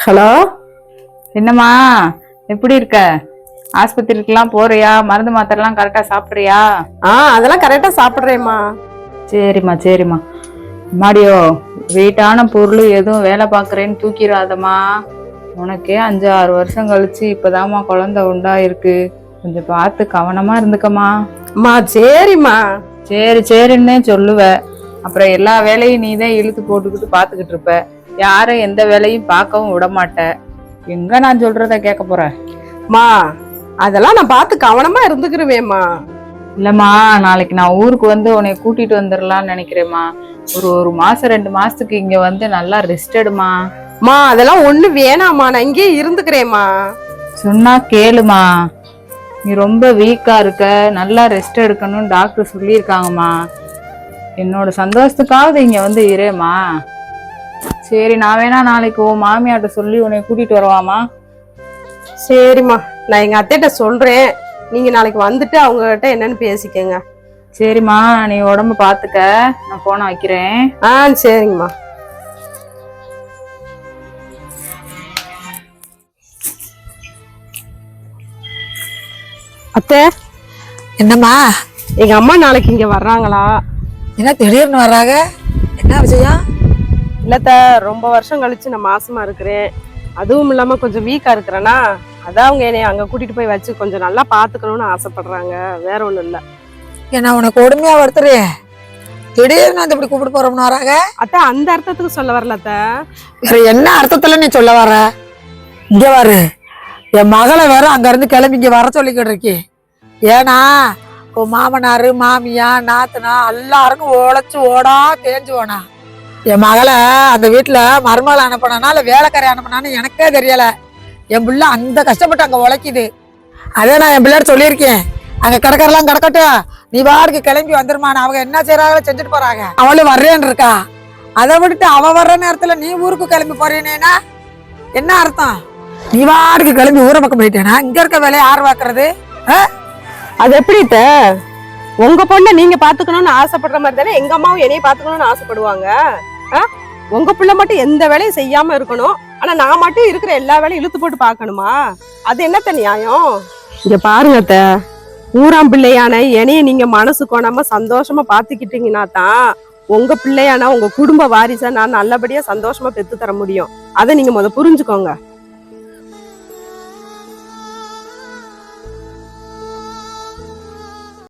Hello, என்னம்மா எப்படி இருக்க? ஆஸ்பத்திரிக்கெல்லாம் போறியா? மருந்து மாத்திரைலாம் கரெக்டா சாப்பிட்றியா? அதெல்லாம் கரெக்டா சாப்பிடுறேம்மா. சரிம்மா சரிம்மா. மாடியோ, வெயிட்டான பொருள் எதுவும் வேலை பார்க்குறேன்னு தூக்கிடாதம்மா. உனக்கே 5-6 வருஷம் கழிச்சு இப்பதாம்மா குழந்தை உண்டா இருக்கு. கொஞ்சம் பார்த்து கவனமா இருந்துக்கம்மா. சரிம்மா. சரி சரின்னே சொல்லுவ, அப்புறம் எல்லா வேலையும் நீதான் இழுத்து போட்டுக்கிட்டு பாத்துக்கிட்டு இருப்ப. யாரும் எந்த வேலையும் பார்க்கவும் விட மாட்ட. எங்க நான் சொல்றத கேட்க போறேன்? மா, அதெல்லாம் நான் பார்த்து கவனமா இருந்துக்கிறவேம்மா. இல்லம்மா, நாளைக்கு நான் ஊருக்கு வந்து உன்னை கூட்டிட்டு வந்துடலாம்னு நினைக்கிறேம்மா. ஒரு மாசம் 2 மாசத்துக்கு இங்க வந்து நல்லா ரெஸ்ட் எடுமா. அதெல்லாம் ஒண்ணு வேணாமா, நான் இங்கே இருந்துக்கிறேம்மா. சொன்னா கேளுமா. நீ ரொம்ப வீக்கா இருக்க, நல்லா ரெஸ்ட் எடுக்கணும்னு டாக்டர் சொல்லியிருக்காங்கம்மா. என்னோட சந்தோஷத்துக்காவது இங்க வந்து இரேம்மா. சரி, நான் வேணா நாளைக்கு உன் மாமியாட்ட சொல்லி உன்னை கூட்டிட்டு வருவாமா? சரிம்மா, நான் எங்க அத்தைகிட்ட சொல்றேன். நீங்க நாளைக்கு வந்துட்டு அவங்க கிட்ட என்னன்னு பேசிக்கங்க. சரிம்மா, நீ உடம்பு பாத்துக்க. நான் போன வைக்கிறேன். சரிங்கம்மா. அத்தை, என்னம்மா? எங்க அம்மா நாளைக்கு இங்க வர்றாங்களா? என்ன திடீர்னு வர்றாங்க? என்ன விஷயம்? இல்லத்த, ரொம்ப வருஷம் கழிச்சு நான் மாசமா இருக்கிறேன். அதுவும் இல்லாம கொஞ்சம் வீக்கா இருக்கிறேன்னா, அதான் அவங்க என்னை அங்க கூட்டிட்டு போய் வச்சு கொஞ்சம் நல்லா பாத்துக்கணும்னு ஆசைப்படுறாங்க. வேற ஒண்ணும் இல்ல. என்ன உனக்கு கொடுமையா வருத்துரு? திடீர்னு அந்த இப்படி கூப்பிட்டு போறோம்னு வராங்க? அத்தை, அந்த அர்த்தத்துக்கு சொல்ல வரல அத்தை. வேற என்ன அர்த்தத்துல நீ சொல்ல வர? இங்க வரு, என் மகளை வேற அங்க இருந்து கிளம்பி இங்க வர சொல்லிக்கிட்டு இருக்கி. ஏன்னா உன் மாமனாரு மாமியா நாத்தனா எல்லாருக்கும் உழைச்சு ஓடா தேஞ்சு போனா. என் மகளை அந்த வீட்டுல மருமகளை அனுப்பினா இல்ல வேலைக்காரி அனுப்பினான்னு எனக்கே தெரியல. என் பிள்ளை அந்த கஷ்டப்பட்டு அங்க உழைக்குது. அதே நான் என் பிள்ளைகிட்ட சொல்லியிருக்கேன், அங்க கிடக்கறலாம் கிடக்கட்டும், நீ வாருக்கு கிளம்பி வந்துருமான. அவங்க என்ன செய்யறாங்களோ செஞ்சுட்டு போறாங்க. அவளும் வர்றேன்னு இருக்கா. அதை விட்டுட்டு அவ வர்ற நேரத்துல நீ ஊருக்கு கிளம்பி போறேன்னா என்ன அர்த்தம்? நீ வாருக்கு கிளம்பி ஊரை பக்கம் போயிட்டேனா இங்க இருக்க வேலையை யார் பாக்குறது? அது எப்படி உங்க பொண்ணை நீங்க பாத்துக்கணும்னு ஆசைப்படுற மாதிரி தானே எங்க அம்மாவும் என்னைய பாத்துக்கணும்னு ஆசைப்படுவாங்க. உங்க பிள்ளை மட்டும் எந்த வேலையும் செய்யாம இருக்கணும், ஆனா நான் மட்டும் இருக்கிற எல்லா வேலையும் இழுத்து போட்டு பாக்கணுமா? அது என்னத்த நியாயம்? இங்க பாருங்க அத்தை, ஊராம் பிள்ளையான என்னைய நீங்க மனசு கொணாம சந்தோஷமா பாத்துக்கிட்டீங்கன்னா தான் உங்க பிள்ளையான உங்க குடும்ப வாரிசை நான் நல்லபடியா சந்தோஷமா பெத்து தர முடியும். அதை நீங்க புரிஞ்சுக்கோங்க.